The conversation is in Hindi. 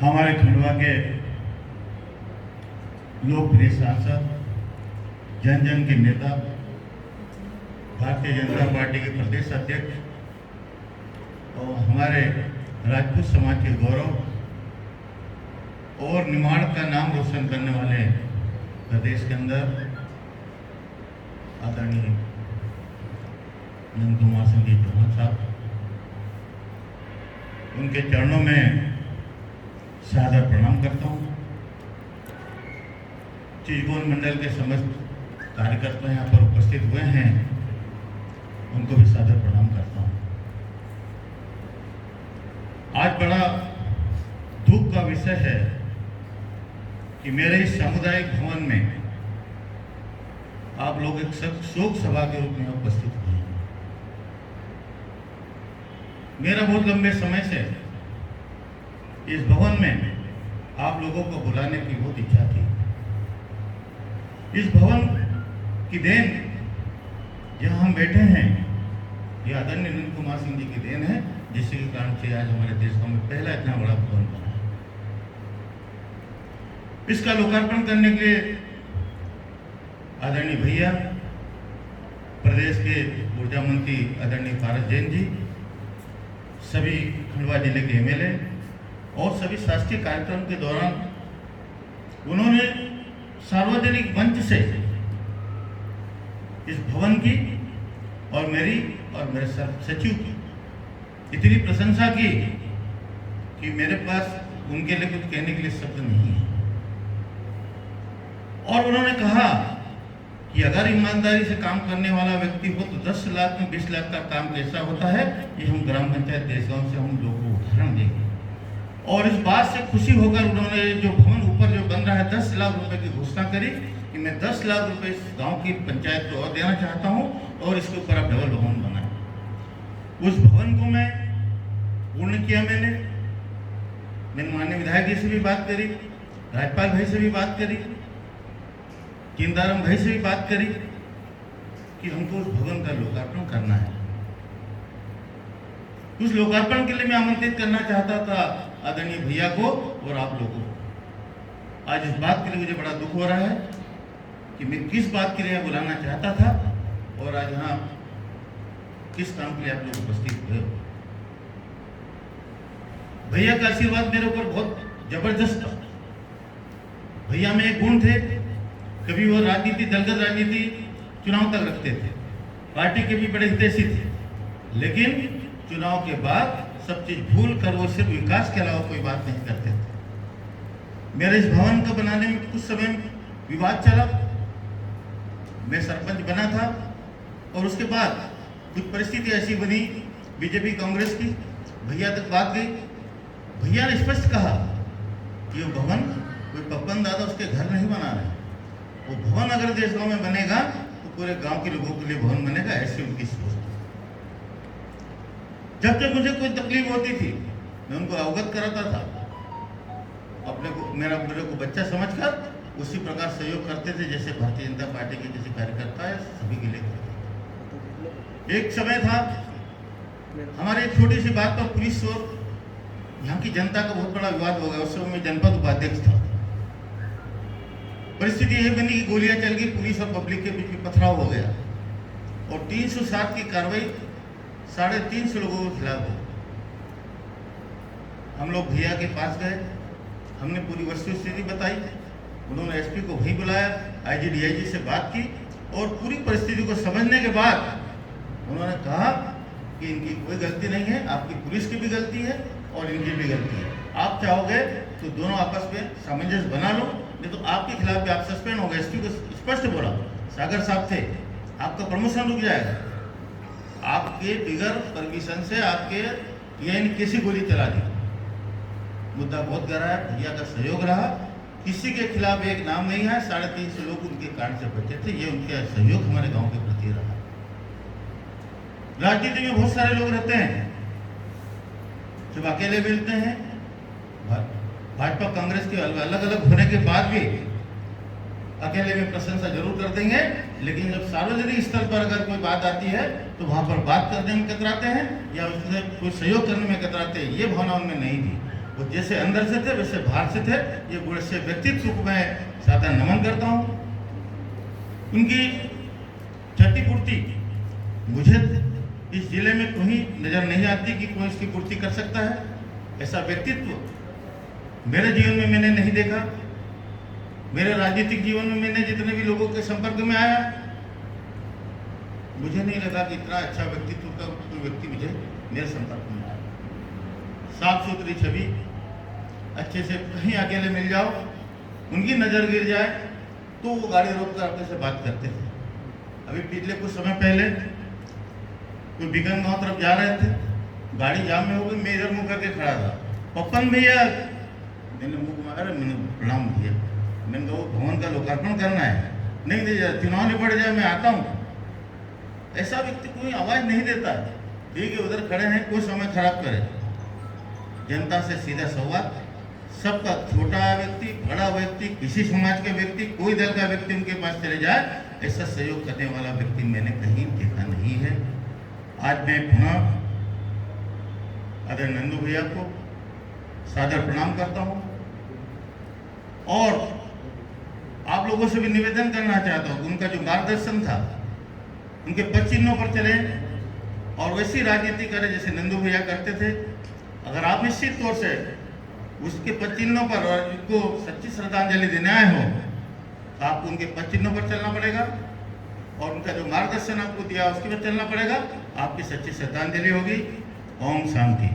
हमारे खंडवा के लोकप्रिय सांसद, जन जन के नेता, भारतीय जनता पार्टी के प्रदेश अध्यक्ष और हमारे राजपूत समाज के गौरव और निमाड़ का नाम रोशन करने वाले प्रदेश के अंदर आदरणीय नंद कुमार सिंह जी चौहान साहब, उनके चरणों में सादर प्रणाम करता हूँ। चिचगोन मंडल के समस्त कार्यकर्ता यहाँ पर उपस्थित हुए हैं, उनको भी सादर प्रणाम करता हूँ। आज बड़ा दुख का विषय है कि मेरे इस सामुदायिक भवन में आप लोग एक शोक सभा के रूप में उपस्थित हुए हैं। मेरा बहुत लंबे समय से इस भवन में आप लोगों को बुलाने की बहुत इच्छा थी। इस भवन की देन जहां हम बैठे हैं, ये आदरणीय नंद कुमार सिंह जी की देन है, जिसके कारण से आज हमारे देश में पहला इतना बड़ा भवन बना है। इसका लोकार्पण करने के लिए आदरणीय भैया, प्रदेश के ऊर्जा मंत्री आदरणीय पारस जैन जी, सभी खंडवा जिले के एमएलए और सभी शासकीय कार्यक्रम के दौरान उन्होंने सार्वजनिक मंच से इस भवन की और मेरी और मेरे सचिव की इतनी प्रशंसा की कि मेरे पास उनके लिए कुछ कहने के लिए शब्द नहीं है। और उन्होंने कहा कि अगर ईमानदारी से काम करने वाला व्यक्ति हो तो 10 लाख में 20 लाख का काम कैसा होता है, ये हम ग्राम पंचायत देशगांव से हम लोगों को उदाहरण देंगे। और इस बात से खुशी होकर उन्होंने जो भवन ऊपर जो बन रहा है 10 लाख रुपए की घोषणा करी कि मैं 10 लाख रुपए इस गांव की पंचायत को और देना चाहता हूं और इसके ऊपर आप डबल भवन बनाए। उस भवन को मैं पूर्ण किया। मैंने माननीय विधायक जी से भी बात करी, राज्यपाल भाई से भी बात करी, केंदाराम भाई से भी बात करी कि हमको उस भवन का लोकार्पण करना है। उस लोकार्पण के लिए मैं आमंत्रित करना चाहता था आदरणीय भैया को और आप लोगों को। आज इस बात के लिए मुझे बड़ा दुख हो रहा है कि मैं किस बात के लिए बुलाना चाहता था और आज यहाँ किस काम के लिए आप लोग उपस्थित हुए हो। भैया का आशीर्वाद मेरे ऊपर बहुत जबरदस्त था। भैया में एक गुण थे, कभी वो राजनीति, दलगत राजनीति चुनाव तक रखते थे, पार्टी के भी बड़े हितैषी थे, लेकिन चुनाव के बाद सब चीज भूल कर वो सिर्फ विकास के अलावा कोई बात नहीं करते थे। मेरे इस भवन को बनाने में कुछ समय विवाद चला, मैं सरपंच बना था और उसके बाद कुछ परिस्थिति ऐसी बनी बीजेपी कांग्रेस की, भैया तक बात गई। भैया ने स्पष्ट कहा कि वो भवन कोई पप्पन दादा उसके घर नहीं बना रहे, वो भवन अगर देश गांव में बनेगा तो पूरे गांव के लोगों के लिए भवन बनेगा, ऐसी उनकी सोच। जब जब मुझे कोई तकलीफ होती थी मैं उनको अवगत कराता था, अपने को मेरे को बच्चा समझकर उसी प्रकार सहयोग करते थे जैसे भारतीय जनता पार्टी के किसी कार्यकर्ता है सभी के लिए। एक समय था हमारे एक छोटी सी बात पर पुलिस और यहाँ की जनता का बहुत बड़ा विवाद हो गया। उस समय मैं जनपद उपाध्यक्ष था। परिस्थिति यह बनी कि गोलियां चल गई, पुलिस और पब्लिक के बीच में पथराव हो गया और 307 की कार्रवाई 350 लोगों के खिलाफ हो। हम लोग भैया के पास गए, हमने पूरी वस्तुस्थिति बताई, उन्होंने एसपी को वहीं बुलाया, आईजी डीआईजी से बात की और पूरी परिस्थिति को समझने के बाद उन्होंने कहा कि इनकी कोई गलती नहीं है, आपकी पुलिस की भी गलती है और इनकी भी गलती है। आप चाहोगे तो दोनों आपस में सामंजस्य बना लो, नहीं तो आपके खिलाफ भी आप सस्पेंड हो गए। एसपी को स्पष्ट बोला, सागर साहब थे, आपका प्रमोशन रुक जाएगा। आपके बिगर परमिशन से आपके यानी कैसी गोली चला दी। मुद्दा बहुत गहरा है, भैया का सहयोग रहा, किसी के खिलाफ एक नाम नहीं है, 350 लोग उनके कारण से बचे थे। ये उनका सहयोग हमारे गांव के प्रति रहा। राजनीति में बहुत सारे लोग रहते हैं, जब अकेले मिलते हैं, भाजपा कांग्रेस के अलग अलग होने के बाद भी अकेले में प्रशंसा जरूर कर देंगे, लेकिन जब सार्वजनिक स्तर पर अगर कोई बात आती है तो वहां पर बात करने में कतराते हैं या उससे कोई सहयोग करने में कतराते हैं। ये भावना उनमें नहीं थी। वो जैसे अंदर से थे वैसे बाहर से थे। ये गुण से व्यक्तित्व को मैं सादा नमन करता हूँ। उनकी क्षतिपूर्ति मुझे इस जिले में कोई नजर नहीं आती कि कोई इसकी पूर्ति कर सकता है। ऐसा व्यक्तित्व मेरे जीवन में मैंने नहीं देखा। मेरे राजनीतिक जीवन में मैंने जितने भी लोगों के संपर्क में आया, मुझे नहीं लगा कि इतना अच्छा व्यक्तित्व का कोई व्यक्ति मुझे मेरे संपर्क में आया। साफ सुथरी छवि, अच्छे से कहीं अकेले मिल जाओ, उनकी नज़र गिर जाए तो वो गाड़ी रोक कर अपने से बात करते थे। अभी पिछले कुछ समय पहले कोई बिगन गांव तरफ जा रहे थे, गाड़ी जाम में हो गई, मैं इधर मुँह करके खड़ा था। पप्पन भैया, मैंने मुँह घुमाया, मैंने प्रणाम किया। मैंने कहा भवन का लोकार्पण करना है, नहीं दे जाए, चुनाव निपट जाए, मैं आता हूँ। ऐसा व्यक्ति कोई आवाज़ नहीं देता। ठीक है, उधर खड़े हैं, कोई समय खराब करे। जनता से सीधा संवाद, सबका, छोटा व्यक्ति, बड़ा व्यक्ति, किसी समाज के व्यक्ति, कोई दल का व्यक्ति उनके पास चले जाए, ऐसा सहयोग करने वाला व्यक्ति मैंने कहीं देखा नहीं है। आज मैं पुनः आदरणीय नंदू भैया को सादर प्रणाम करता हूँ और आप लोगों से भी निवेदन करना चाहता हूँ कि उनका जो मार्गदर्शन था, उनके पद चिन्हों पर चले और वैसी राजनीति करें जैसे नंदू भैया करते थे। अगर आप निश्चित तौर से उसके पद चिन्हों पर और इनको सच्ची श्रद्धांजलि देने आए हो तो आपको उनके पद चिन्हों पर चलना पड़ेगा और उनका जो मार्गदर्शन आपको दिया उसके पर चलना पड़ेगा। आपकी सच्ची श्रद्धांजलि होगी। ओम शांति।